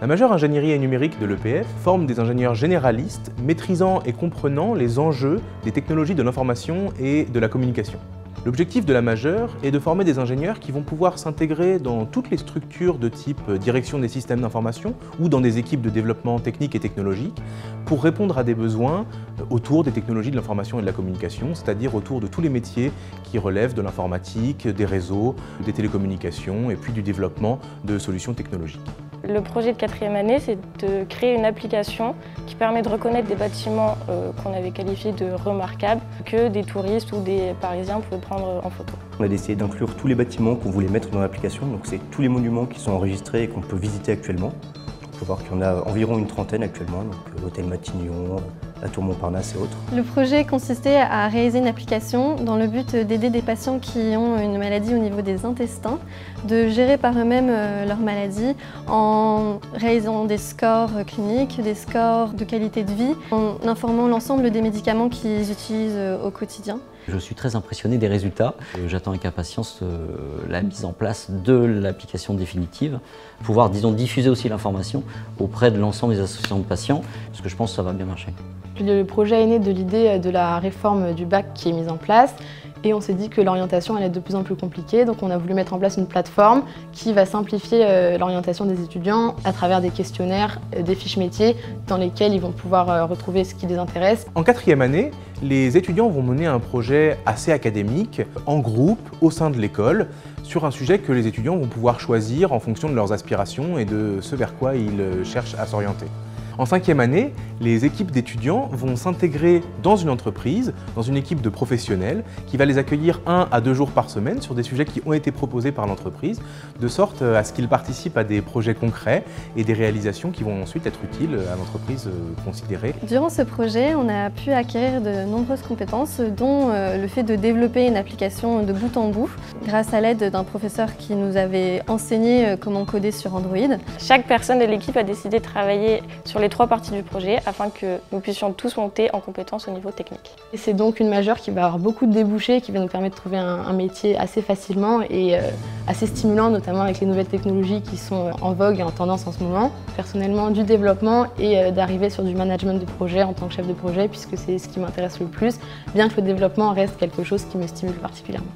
La majeure ingénierie et numérique de l'EPF forme des ingénieurs généralistes maîtrisant et comprenant les enjeux des technologies de l'information et de la communication. L'objectif de la majeure est de former des ingénieurs qui vont pouvoir s'intégrer dans toutes les structures de type direction des systèmes d'information ou dans des équipes de développement technique et technologique pour répondre à des besoins autour des technologies de l'information et de la communication, c'est-à-dire autour de tous les métiers qui relèvent de l'informatique, des réseaux, des télécommunications et puis du développement de solutions technologiques. Le projet de 4e année, c'est de créer une application qui permet de reconnaître des bâtiments qu'on avait qualifiés de remarquables, que des touristes ou des Parisiens pouvaient prendre en photo. On a décidé d'inclure tous les bâtiments qu'on voulait mettre dans l'application, donc c'est tous les monuments qui sont enregistrés et qu'on peut visiter actuellement. On peut voir qu'il y en a environ une trentaine actuellement, donc l'hôtel Matignon, la tour Montparnasse et autres. Le projet consistait à réaliser une application dans le but d'aider des patients qui ont une maladie au niveau des intestins, de gérer par eux-mêmes leur maladie en réalisant des scores cliniques, des scores de qualité de vie, en informant l'ensemble des médicaments qu'ils utilisent au quotidien. Je suis très impressionné des résultats. J'attends avec impatience la mise en place de l'application définitive, pouvoir, disons, diffuser aussi l'information auprès de l'ensemble des associations de patients, parce que je pense que ça va bien marcher. Le projet est né de l'idée de la réforme du bac qui est mise en place et on s'est dit que l'orientation allait être de plus en plus compliquée, donc on a voulu mettre en place une plateforme qui va simplifier l'orientation des étudiants à travers des questionnaires, des fiches métiers dans lesquels ils vont pouvoir retrouver ce qui les intéresse. En 4e année, les étudiants vont mener un projet assez académique, en groupe, au sein de l'école, sur un sujet que les étudiants vont pouvoir choisir en fonction de leurs aspirations et de ce vers quoi ils cherchent à s'orienter. En 5e année, les équipes d'étudiants vont s'intégrer dans une entreprise, dans une équipe de professionnels qui va les accueillir 1 à 2 jours par semaine sur des sujets qui ont été proposés par l'entreprise, de sorte à ce qu'ils participent à des projets concrets et des réalisations qui vont ensuite être utiles à l'entreprise considérée. Durant ce projet, on a pu acquérir de nombreuses compétences, dont le fait de développer une application de bout en bout, grâce à l'aide d'un professeur qui nous avait enseigné comment coder sur Android. Chaque personne de l'équipe a décidé de travailler sur les 3 parties du projet afin que nous puissions tous monter en compétences au niveau technique. C'est donc une majeure qui va avoir beaucoup de débouchés, qui va nous permettre de trouver un métier assez facilement et assez stimulant, notamment avec les nouvelles technologies qui sont en vogue et en tendance en ce moment. Personnellement, du développement et d'arriver sur du management de projet en tant que chef de projet, puisque c'est ce qui m'intéresse le plus, bien que le développement reste quelque chose qui me stimule particulièrement.